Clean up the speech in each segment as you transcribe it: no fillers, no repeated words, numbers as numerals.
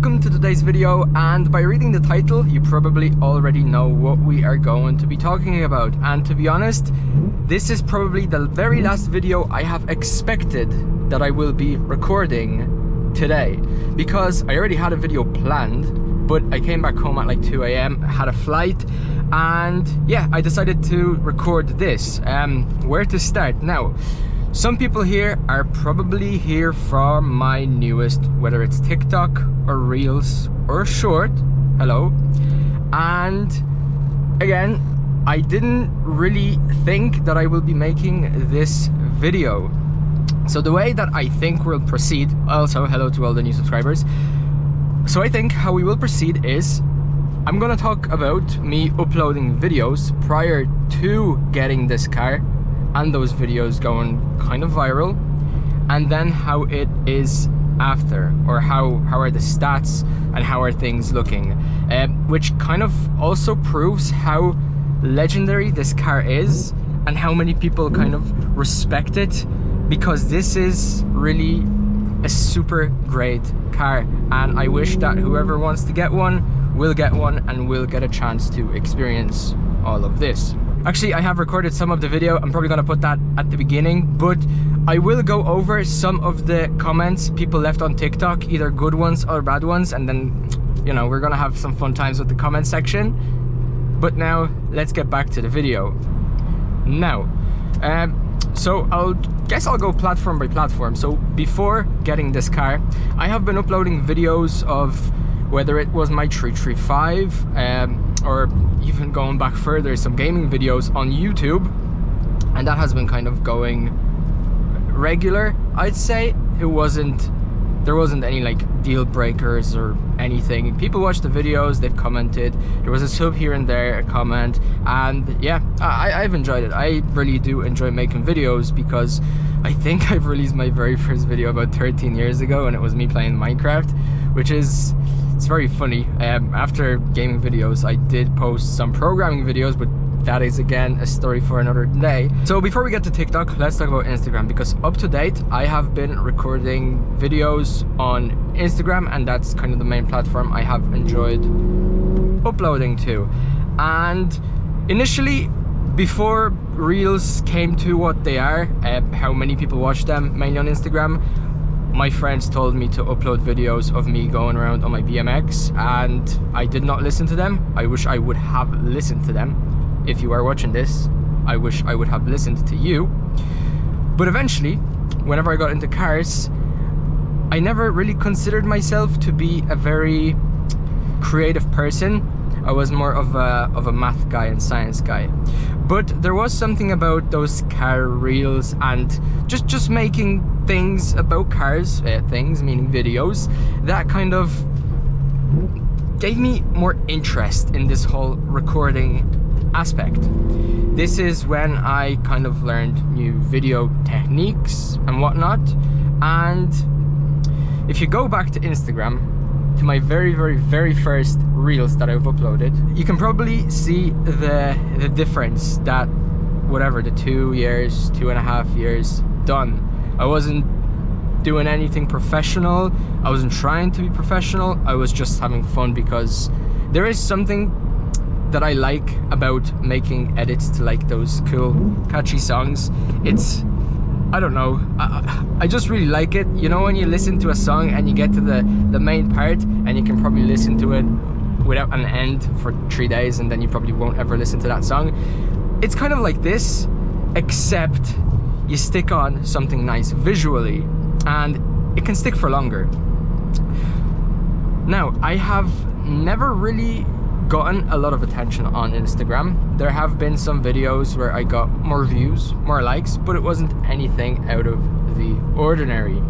welcome to today's video, and by reading the title you probably already know what we are going to be talking about. And to be honest, this is probably the very last video I have expected that I will be recording today, because I already had a video planned, but I came back home at like 2 AM, had a flight, and yeah, I decided to record this. Where to start? Now, some people here are probably here from my newest, whether it's TikTok or Reels or Short. Hello. And again, I didn't really think that I will be making this video. So the way that I think we'll proceed, also hello to all the new subscribers. So I think how we will proceed is I'm gonna talk about me uploading videos prior to getting this car and those videos going kind of viral, and then how it is after, or how are the stats and how are things looking, which kind of also proves how legendary this car is and how many people kind of respect it, because this is really a super great car, and I wish that whoever wants to get one will get one and will get a chance to experience all of this. Actually, I have recorded some of the video. I'm probably gonna put that at the beginning, but I will go over some of the comments people left on TikTok, either good ones or bad ones, and then, you know, we're gonna have some fun times with the comment section. But now, let's get back to the video. Now, so I'll go platform by platform. So before getting this car, I have been uploading videos of whether it was my 335, or even going back further, some gaming videos on YouTube, and that has been kind of going regular, I'd say. There wasn't any like deal breakers or anything. People watch the videos, they've commented, there was a sub here and there, a comment, and yeah, I've enjoyed it. I really do enjoy making videos, because I think I've released my very first video about 13 years ago, and it was me playing Minecraft, which is, it's very funny. After gaming videos, I did post some programming videos, but that is again a story for another day. So before we get to TikTok, let's talk about Instagram, because up to date I have been recording videos on Instagram, and that's kind of the main platform I have enjoyed uploading to. And initially, before Reels came to what they are, how many people watch them mainly on Instagram, my friends told me to upload videos of me going around on my BMX, and I did not listen to them. I wish I would have listened to them. If you are watching this, I wish I would have listened to you. But eventually, whenever I got into cars, I never really considered myself to be a very creative person. I was more of a math guy and science guy. But there was something about those car reels and just making things about cars, things meaning videos, that kind of gave me more interest in this whole recording aspect. This is when I kind of learned new video techniques and whatnot. And if you go back to Instagram, to my very first reels that I've uploaded, you can probably see the difference that whatever the 2.5 years done. I wasn't doing anything professional, I wasn't trying to be professional, I was just having fun, because there is something that I like about making edits to like those cool catchy songs. It's, I don't know, I just really like it. You know, when you listen to a song and you get to the main part, and you can probably listen to it without an end for 3 days, and then you probably won't ever listen to that song. It's kind of like this, except you stick on something nice visually, and it can stick for longer. Now, I have never really gotten a lot of attention on Instagram. There have been some videos where I got more views, more likes, but it wasn't anything out of the ordinary.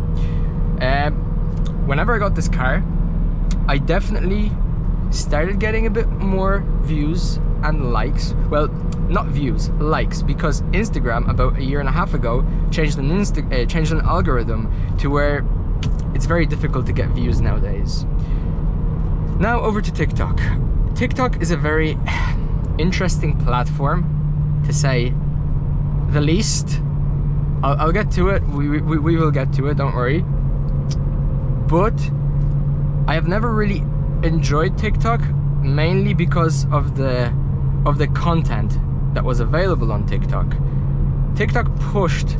Whenever I got this car, I definitely started getting a bit more views and likes. Well, not views, likes, because Instagram about 1.5 years ago changed an algorithm to where it's very difficult to get views nowadays. Now over to TikTok. TikTok is a very interesting platform, to say the least. I'll get to it. We will get to it, don't worry. But I have never really enjoyed TikTok, mainly because of the content that was available on TikTok. TikTok pushed,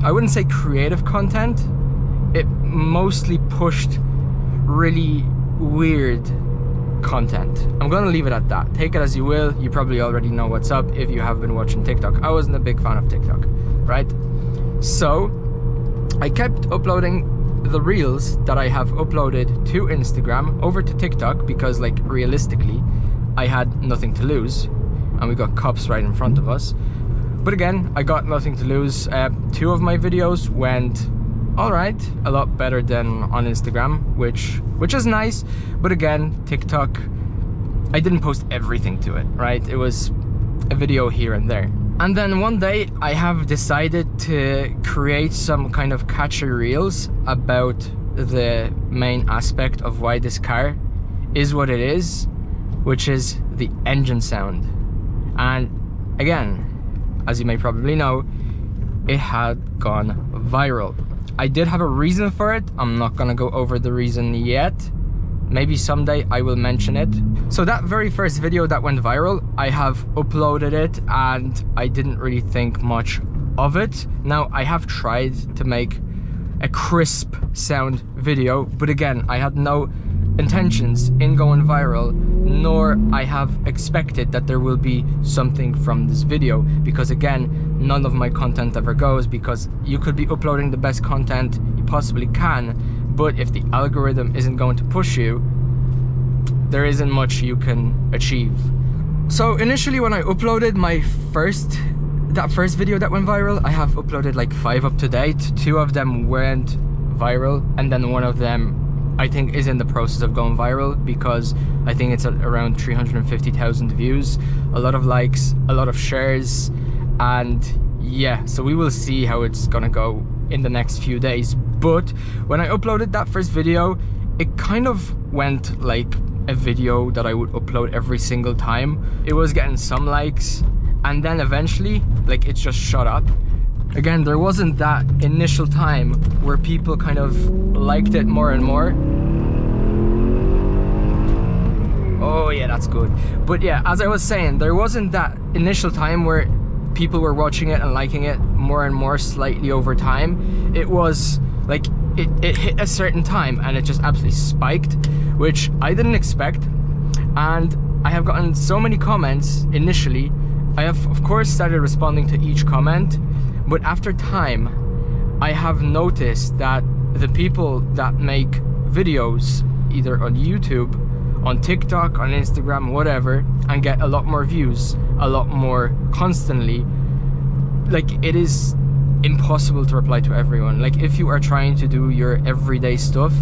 I wouldn't say creative content, it mostly pushed really weird content. I'm gonna leave it at that. Take it as you will. You probably already know what's up if you have been watching TikTok. I wasn't a big fan of TikTok, right? So I kept uploading the reels that I have uploaded to Instagram over to TikTok because, like, realistically I had nothing to lose, and we got cops right in front of us. But again, I got nothing to lose. 2 of my videos went alright, a lot better than on Instagram, which is nice. But again, TikTok, I didn't post everything to it, right? It was a video here and there. And then one day I have decided to create some kind of catchy reels about the main aspect of why this car is what it is, which is the engine sound. And again, as you may probably know, it had gone viral. I did have a reason for it. I'm not gonna go over the reason yet. Maybe someday I will mention it. So that very first video that went viral, I have uploaded it and I didn't really think much of it. Now, I have tried to make a crisp sound video, but again, I had no intentions in going viral, nor I have expected that there will be something from this video, because again, none of my content ever goes, because you could be uploading the best content you possibly can, but if the algorithm isn't going to push you, there isn't much you can achieve. So initially when I uploaded that first video that went viral, I have uploaded like 5 up to date. 2 of them went viral, and then one of them I think is in the process of going viral, because I think it's at around 350,000 views, a lot of likes, a lot of shares, and yeah, so we will see how it's gonna go in the next few days. But when I uploaded that first video, it kind of went like a video that I would upload every single time. It was getting some likes, and then eventually, like, it just shot up. Again, there wasn't that initial time where people kind of liked it more and more. Oh yeah, that's good. But yeah, as I was saying, there wasn't that initial time where people were watching it and liking it more and more slightly over time. It was like, it hit a certain time and it just absolutely spiked, which I didn't expect. And I have gotten so many comments initially. I have, of course, started responding to each comment, but after time, I have noticed that the people that make videos, either on YouTube, on TikTok, on Instagram, whatever, and get a lot more views, a lot more constantly, like, it is impossible to reply to everyone. Like, if you are trying to do your everyday stuff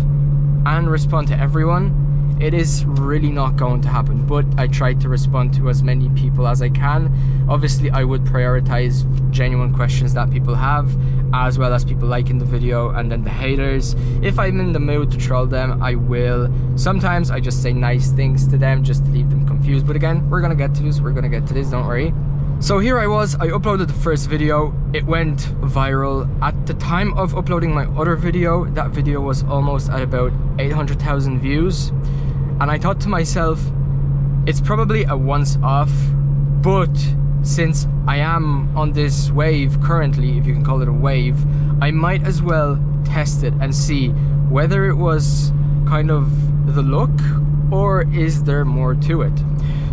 and respond to everyone, it is really not going to happen. But I try to respond to as many people as I can. Obviously, I would prioritize genuine questions that people have, as well as people liking the video, and then the haters. If I'm in the mood to troll them, I will. Sometimes I just say nice things to them just to leave them confused. But again, we're gonna get to this, don't worry. So here I was, I uploaded the first video, it went viral. At the time of uploading my other video, that video was almost at about 800,000 views. And I thought to myself, it's probably a once-off, but since I am on this wave currently, if you can call it a wave, I might as well test it and see whether it was kind of the look, or is there more to it.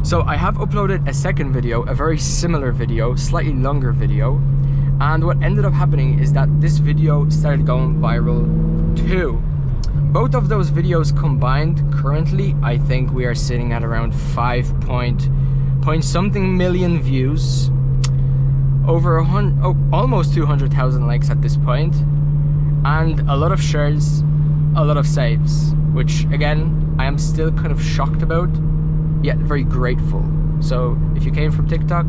So I have uploaded a second video, a very similar video, slightly longer video, and what ended up happening is that this video started going viral too. Both of those videos combined, currently, I think we are sitting at around 5 point something million views, over almost 200,000 likes at this point, and a lot of shares, a lot of saves, which again, I am still kind of shocked about, yet very grateful. So if you came from TikTok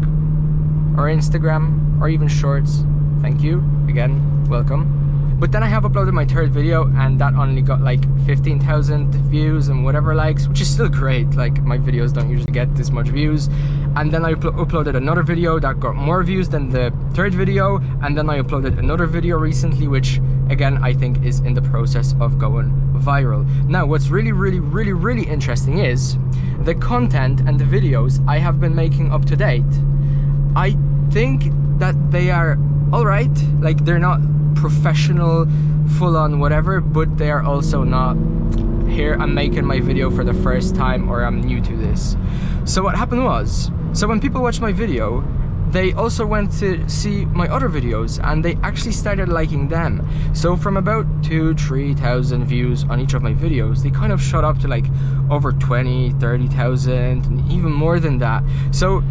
or Instagram or even Shorts, thank you again, welcome. But then I have uploaded my third video, and that only got like 15,000 views and whatever likes, which is still great. Like, my videos don't usually get this much views. And then I uploaded another video that got more views than the third video, and then I uploaded another video recently which again, I think is in the process of going viral. Now, what's really interesting is the content and the videos I have been making up to date. I think that they are all right. Like, they're not professional, full-on whatever, but they are also not, here I'm making my video for the first time, or I'm new to this. So what happened was, so when people watch my video, they also went to see my other videos and they actually started liking them. So from about 2,000-3,000 views on each of my videos, they kind of shot up to like over 20,000-30,000 and even more than that. So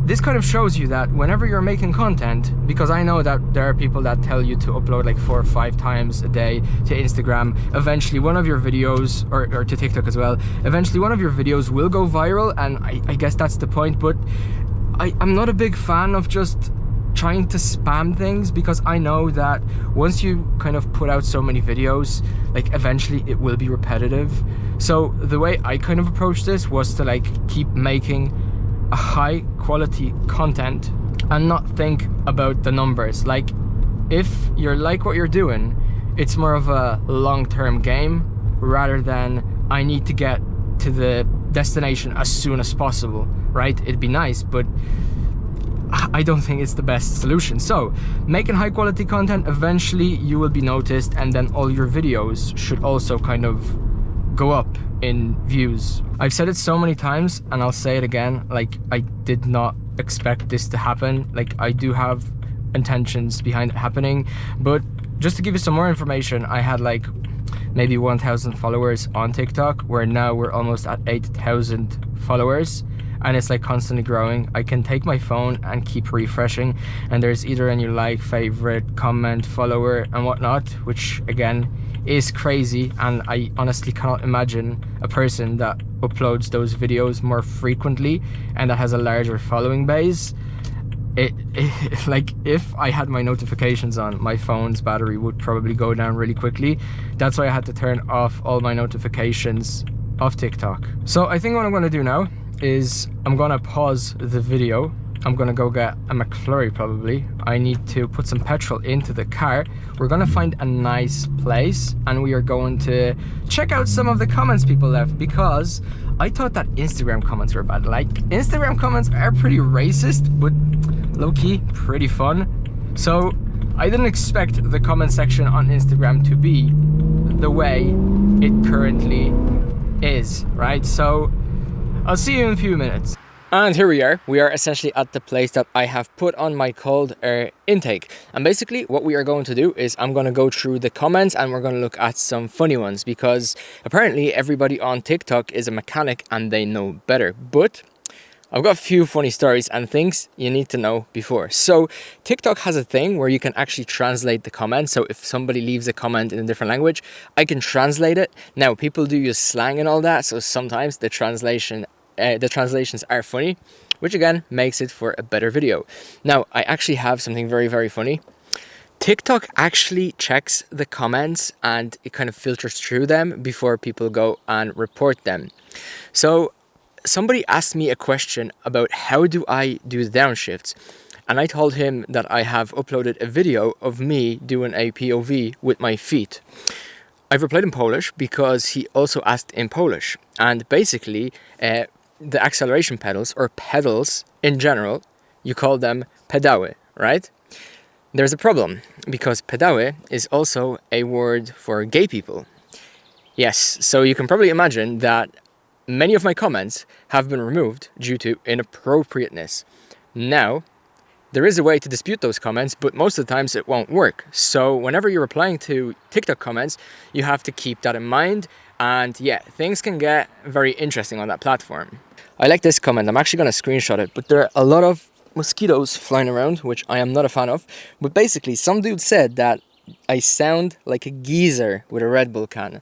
this kind of shows you that whenever you're making content, because I know that there are people that tell you to upload like 4 or 5 times a day to Instagram, eventually one of your videos, or to TikTok as well, eventually one of your videos will go viral, and I guess that's the point. But I'm not a big fan of just trying to spam things, because I know that once you kind of put out so many videos, like eventually it will be repetitive. So the way I kind of approached this was to like keep making a high quality content and not think about the numbers. Like, if you're like what you're doing, it's more of a long-term game rather than I need to get to the destination as soon as possible, right? It'd be nice, but I don't think it's the best solution. So making high quality content, eventually you will be noticed, and then all your videos should also kind of go up in views. I've said it so many times and I'll say it again, like, I did not expect this to happen. Like, I do have intentions behind it happening, but just to give you some more information, I had like maybe 1,000 followers on TikTok, where now we're almost at 8,000 followers, and it's like constantly growing. I can take my phone and keep refreshing, and there's either a new like, favorite, comment, follower and whatnot, which again is crazy. And I honestly cannot imagine a person that uploads those videos more frequently and that has a larger following base. Like, if I had my notifications on, my phone's battery would probably go down really quickly. That's why I had to turn off all my notifications of TikTok. So I think what I'm gonna do now is I'm gonna pause the video. I'm gonna go get a McFlurry probably. I need to put some petrol into the car. We're gonna find a nice place and we are going to check out some of the comments people left, because I thought that Instagram comments were bad. Like, Instagram comments are pretty racist, but low-key pretty fun. So I didn't expect the comment section on Instagram to be the way it currently is, right? So I'll see you in a few minutes. And here we are essentially at the place that I have put on my cold air intake. And basically what we are going to do is I'm going to go through the comments and we're going to look at some funny ones, because apparently everybody on TikTok is a mechanic and they know better. But I've got a few funny stories and things you need to know before. So TikTok has a thing where you can actually translate the comments. So if somebody leaves a comment in a different language, I can translate it. Now, people do use slang and all that, so sometimes the translations are funny, which again makes it for a better video. Now, I actually have something very funny. TikTok actually checks the comments and it kind of filters through them before people go and report them. So somebody asked me a question about how do I do the downshifts, and I told him that I have uploaded a video of me doing a POV with my feet. I've replied in Polish because he also asked in Polish, and basically the acceleration pedals, or pedals in general, you call them pedały, right? There's a problem, because pedały is also a word for gay people. Yes, so you can probably imagine that many of my comments have been removed due to inappropriateness. Now, there is a way to dispute those comments, but most of the times it won't work. So whenever you're replying to TikTok comments, you have to keep that in mind. And yeah, things can get very interesting on that platform. I like this comment. I'm actually going to screenshot it, but there are a lot of mosquitoes flying around, which I am not a fan of. But basically, some dude said that I sound like a geezer with a Red Bull can.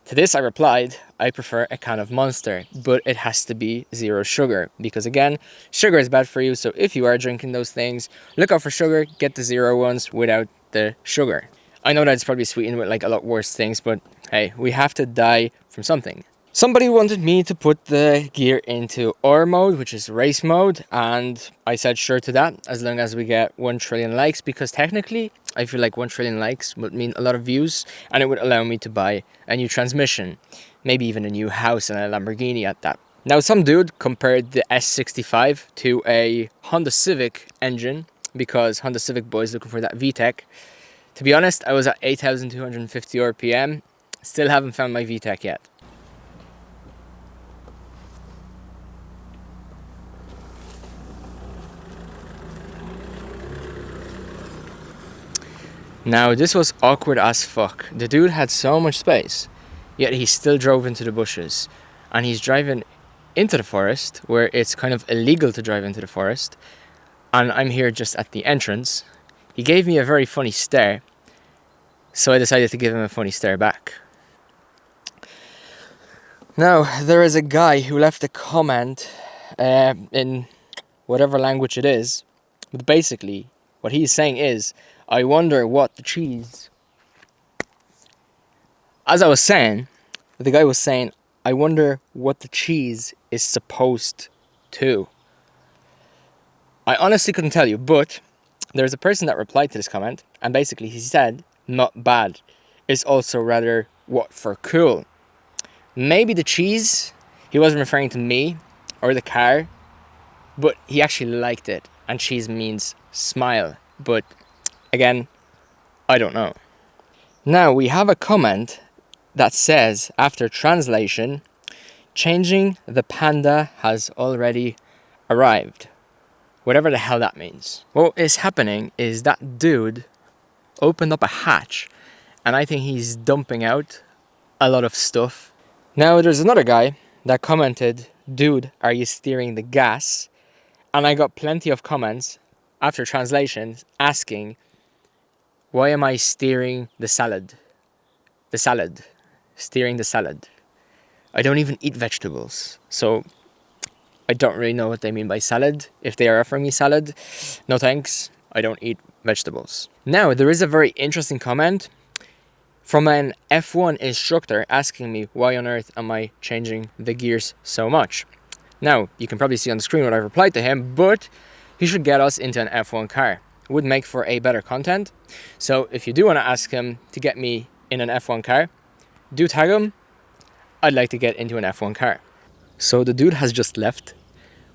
To this I replied, I prefer a can of Monster, but it has to be 0 sugar, because again, sugar is bad for you. So if you are drinking those things, look out for sugar, get the 0 ones without the sugar. I know that it's probably sweetened with like a lot worse things, but hey, we have to die from something. Somebody wanted me to put the gear into R mode, which is race mode, and I said sure to that, as long as we get 1 trillion likes, because technically I feel like 1 trillion likes would mean a lot of views, and it would allow me to buy a new transmission, maybe even a new house and a Lamborghini at that. Now, some dude compared the S65 to a Honda Civic engine, because Honda Civic boys looking for that VTEC. To be honest, I was at 8,250 RPM, still haven't found my VTEC yet. Now, this was awkward as fuck. The dude had so much space, yet he still drove into the bushes. And he's driving into the forest, where it's kind of illegal to drive into the forest. And I'm here just at the entrance. He gave me a very funny stare, so I decided to give him a funny stare back. Now, there is a guy who left a comment in whatever language it is, but basically, what he's saying is, I wonder what the cheese... As I was saying, the guy was saying, I wonder what the cheese is supposed to. I honestly couldn't tell you, but there's a person that replied to this comment, and basically he said, not bad. It's also rather what for cool. Maybe the cheese, he wasn't referring to me or the car, but he actually liked it, and cheese means smile, but again, I don't know. Now, we have a comment that says, after translation, changing the panda has already arrived. Whatever the hell that means. What is happening is that dude opened up a hatch, and I think he's dumping out a lot of stuff. Now, there's another guy that commented, dude, are you steering the gas? And I got plenty of comments after translation asking, why am I steering the salad? The salad. Steering the salad. I don't even eat vegetables, so I don't really know what they mean by salad. If they are offering me salad, no thanks. I don't eat vegetables. Now, there is a very interesting comment from an F1 instructor asking me why on earth am I changing the gears so much. Now, you can probably see on the screen what I replied to him, but he should get us into an F1 car. Would make for a better content. So if you do want to ask him to get me in an F1 car, do tag him. I'd like to get into an F1 car. So the dude has just left.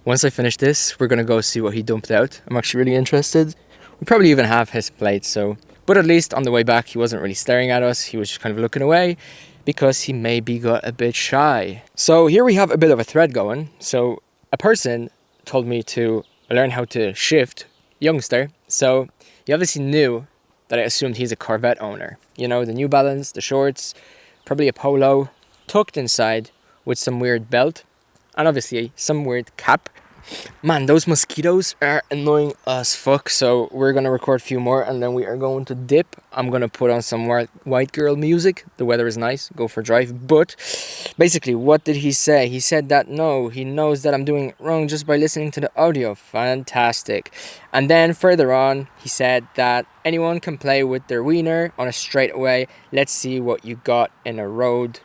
Once I finish this, we're gonna go see what he dumped out. I'm actually really interested. We probably even have his plate, so... But at least on the way back, he wasn't really staring at us. He was just kind of looking away because he maybe got a bit shy. So here we have a bit of a thread going. So a person told me to learn how to shift youngster. So he obviously knew that I assumed he's a Corvette owner. You know, the New Balance, the shorts, probably a polo, tucked inside with some weird belt, and obviously some weird cap. Man, those mosquitoes are annoying as fuck, so we're gonna record a few more and then we are going to dip. I'm gonna put on some more white girl music. The weather is nice, go for a drive. But basically, what did he say? He said that no, he knows that I'm doing it wrong just by listening to the audio. Fantastic. And then further on, he said that anyone can play with their wiener on a straightaway. Let's see what you got in a road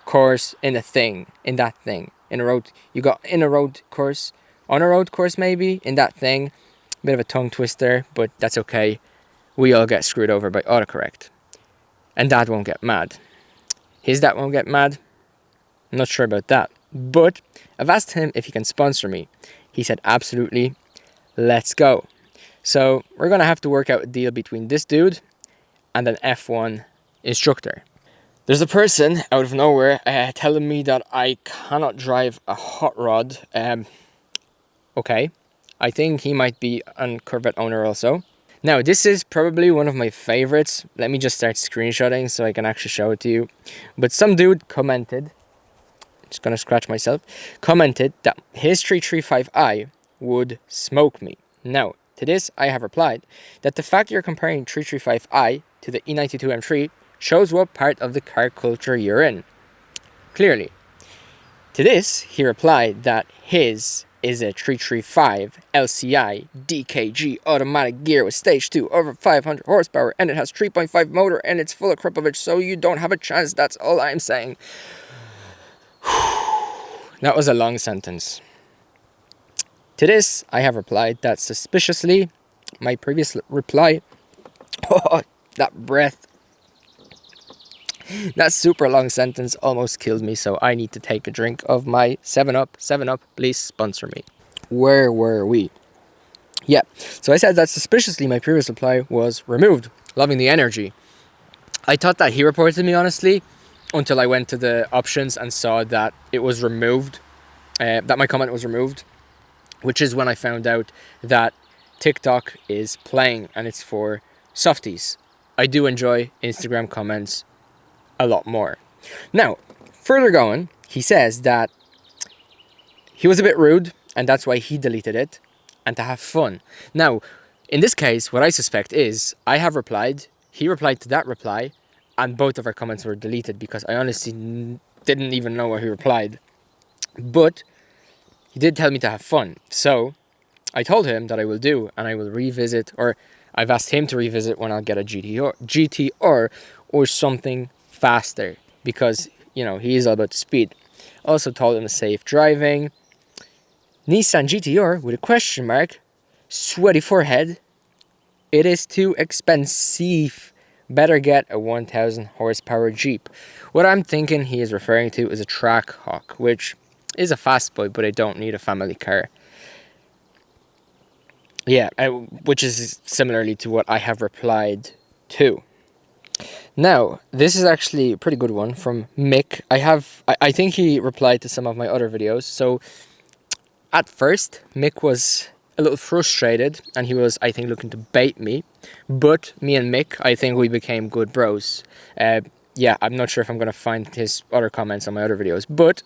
course, in that thing. In a road, you got in a road course, on a road course maybe, in that thing. Bit of a tongue twister, but that's okay. We all get screwed over by autocorrect. And Dad won't get mad. His dad won't get mad. I'm not sure about that. But I've asked him if he can sponsor me. He said absolutely, let's go. So we're gonna have to work out a deal between this dude and an F1 instructor. There's a person out of nowhere telling me that I cannot drive a hot rod. Okay, I think he might be a Corvette owner also. Now, this is probably one of my favorites. Let me just start screenshotting so I can actually show it to you. But some dude commented, just gonna scratch myself, commented that his 335i would smoke me. Now, to this I have replied that the fact you're comparing 335i to the E92 M3 shows what part of the car culture you're in. Clearly. To this, he replied that his is a 335 LCI DKG automatic gear with stage 2 over 500 horsepower and it has 3.5 motor and it's full of Kripovich, so you don't have a chance. That's all I'm saying. That was a long sentence. To this, I have replied that suspiciously, my previous reply, oh, that breath, that super long sentence almost killed me, so I need to take a drink of my 7-Up. 7-Up, please sponsor me. Where were we? Yeah, so I said that suspiciously my previous reply was removed. Loving the energy. I thought that he reported me, honestly, until I went to the options and saw that it was removed, that my comment was removed, which is when I found out that TikTok is playing and it's for softies. I do enjoy Instagram comments a lot more. Now, further going, he says that he was a bit rude and that's why he deleted it, and to have fun. Now, in this case, what I suspect is I have replied, he replied to that reply, and both of our comments were deleted because I honestly didn't even know what he replied. But he did tell me to have fun. So I told him that I will do, and I will revisit, or I've asked him to revisit when I'll get a GTR or something faster, because, you know, he is all about speed. Also told him safe driving. Nissan GTR with a question mark. Sweaty forehead. It is too expensive. Better get a 1000 horsepower Jeep. What I'm thinking he is referring to is a Trackhawk, which is a fast boy, but I don't need a family car. Yeah, which is similarly to what I have replied to. Now, this is actually a pretty good one from Mick. I think he replied to some of my other videos. So at first, Mick was a little frustrated and he was, I think, looking to bait me. But me and Mick, I think we became good bros. Yeah, I'm not sure if I'm going to find his other comments on my other videos. But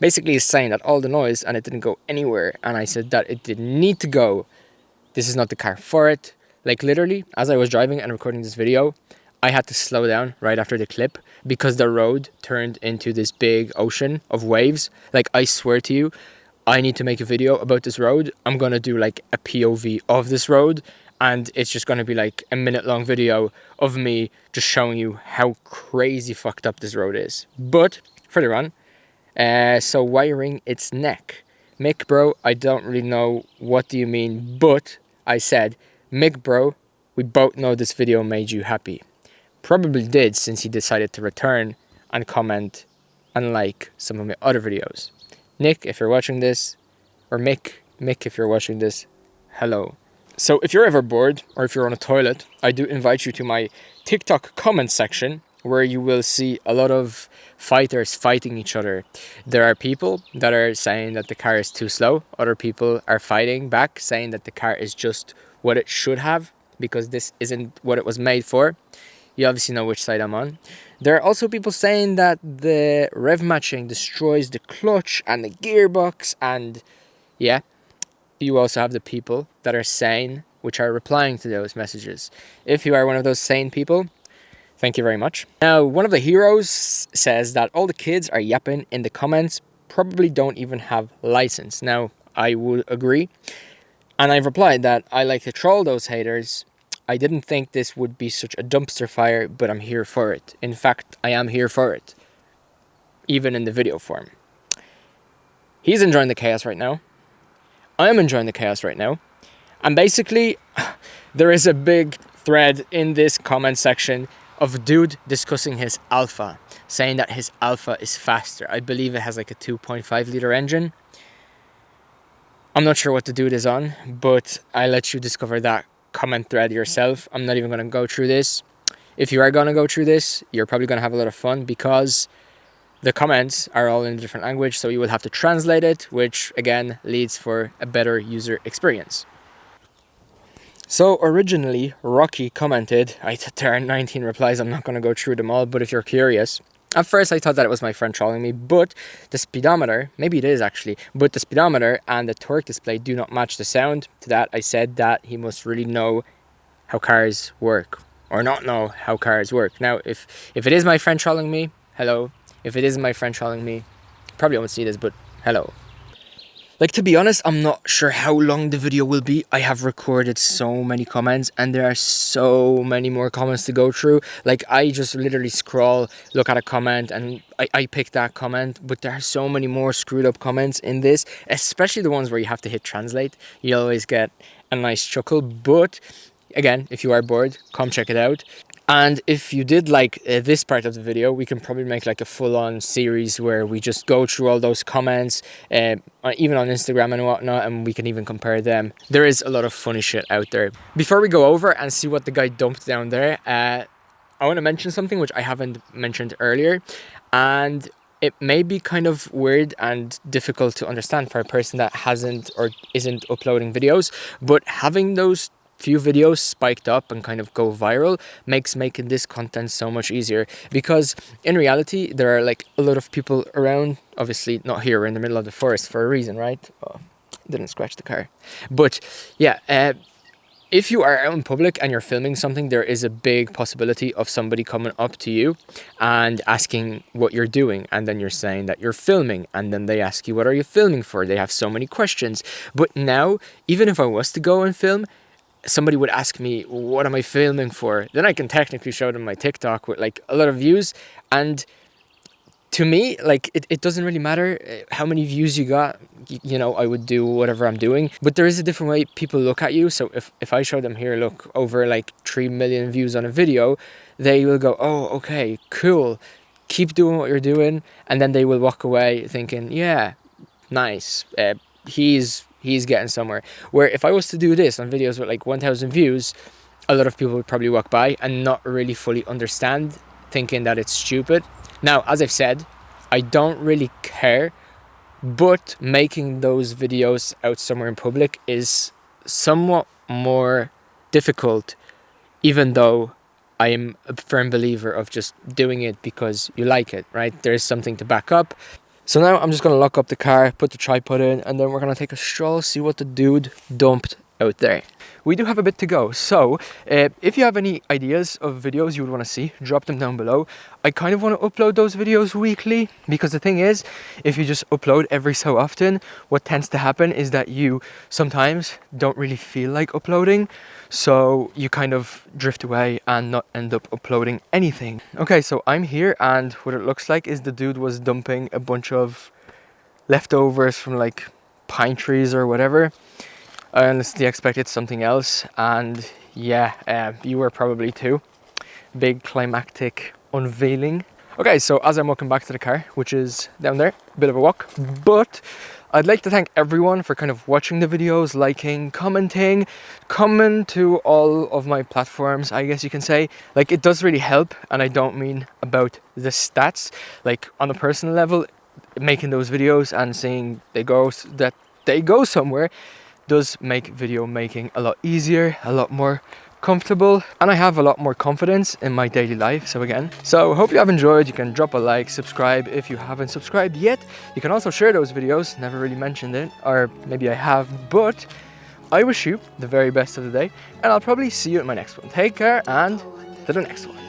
basically he's saying that all the noise and it didn't go anywhere. And I said that it didn't need to go. This is not the car for it. Like literally, as I was driving and recording this video, I had to slow down right after the clip because the road turned into this big ocean of waves. Like, I swear to you, I need to make a video about this road. I'm going to do like a POV of this road, and it's just going to be like a minute-long video of me just showing you how crazy fucked up this road is. But further on, so wiring its neck. Mick bro, I don't really know what do you mean, but I said, Mick bro, we both know this video made you happy. Probably did, since he decided to return and comment and like some of my other videos. Nick, if you're watching this, or Mick, if you're watching this, hello. So if you're ever bored, or if you're on a toilet, I do invite you to my TikTok comment section, where you will see a lot of fighters fighting each other. There are people that are saying that the car is too slow. Other people are fighting back, saying that the car is just what it should have, because this isn't what it was made for. You obviously know which side I'm on. There are also people saying that the rev matching destroys the clutch and the gearbox, and yeah, you also have the people that are sane, which are replying to those messages. If you are one of those sane people, thank you very much. Now, one of the heroes says that all the kids are yapping in the comments probably don't even have license. Now, I would agree. And I've replied that I like to troll those haters. I didn't think this would be such a dumpster fire, but I'm here for it. In fact, I am here for it. Even in the video form. He's enjoying the chaos right now. I am enjoying the chaos right now. And basically, there is a big thread in this comment section of a dude discussing his Alpha, saying that his Alpha is faster. I believe it has like a 2.5 liter engine. I'm not sure what the dude is on, but I let you discover that comment thread yourself. I'm not even going to go through this. If you are going to go through this, you're probably going to have a lot of fun because the comments are all in a different language, so you will have to translate it, which again leads for a better user experience. So originally, Rocky commented, there are 19 replies, I'm not going to go through them all, but if you're curious, at first I thought that it was my friend trolling me, but the speedometer, maybe it is actually, but the speedometer and the torque display do not match the sound. To that I said that he must really know how cars work, or not know how cars work. Now, if it is my friend trolling me, hello. If it isn't my friend trolling me, probably won't see this, but hello. Like, to be honest, I'm not sure how long the video will be. I have recorded so many comments and there are so many more comments to go through. Like, I just literally scroll, look at a comment and I pick that comment, but there are so many more screwed up comments in this, especially the ones where you have to hit translate. You always get a nice chuckle, but again, if you are bored, come check it out. And if you did like this part of the video, we can probably make like a full-on series where we just go through all those comments, even on Instagram and whatnot, and we can even compare them. There is a lot of funny shit out there. Before we go over and see what the guy dumped down there, I want to mention something which I haven't mentioned earlier, and it may be kind of weird and difficult to understand for a person that hasn't or isn't uploading videos, but having those few videos spiked up and kind of go viral makes making this content so much easier, because in reality there are like a lot of people around. Obviously not here, we're in the middle of the forest for a reason, right? Oh, didn't scratch the car. But yeah, if you are out in public and you're filming something, there is a big possibility of somebody coming up to you and asking what you're doing, and then you're saying that you're filming, and then they ask you, what are you filming for? They have so many questions. But now, even if I was to go and film, somebody would ask me, what am I filming for? Then I can technically show them my TikTok with like a lot of views. And to me, like, it doesn't really matter how many views you got. You know, I would do whatever I'm doing, but there is a different way people look at you. So if I show them here, look, over like 3 million views on a video, they will go, oh, okay, cool, keep doing what you're doing. And then they will walk away thinking, yeah, nice, he's getting somewhere. Where if I was to do this on videos with like 1,000 views, a lot of people would probably walk by and not really fully understand, thinking that it's stupid. Now, as I've said, I don't really care, but making those videos out somewhere in public is somewhat more difficult, even though I am a firm believer of just doing it because you like it, right? There is something to back up. So now I'm just going to lock up the car, put the tripod in, and then we're going to take a stroll, see what the dude dumped out there. We do have a bit to go, so if you have any ideas of videos you would want to see, drop them down below. I kind of want to upload those videos weekly, because the thing is, if you just upload every so often, what tends to happen is that you sometimes don't really feel like uploading, so you kind of drift away and not end up uploading anything. Okay, so I'm here, and what it looks like is the dude was dumping a bunch of leftovers from like pine trees or whatever. I honestly expected something else, and yeah, you were probably too. Big climactic unveiling. Okay, so as I'm walking back to the car, which is down there, a bit of a walk, but I'd like to thank everyone for kind of watching the videos, liking, commenting, coming to all of my platforms, I guess you can say. Like, it does really help, and I don't mean about the stats. Like, on a personal level, making those videos and seeing they go somewhere does make video making a lot easier, a lot more comfortable, and I have a lot more confidence in my daily life. So hope you have enjoyed. You can drop a like, subscribe if you haven't subscribed yet. You can also share those videos. Never really mentioned it, or maybe I have, but I wish you the very best of the day, and I'll probably see you in my next one. Take care, and to the next one.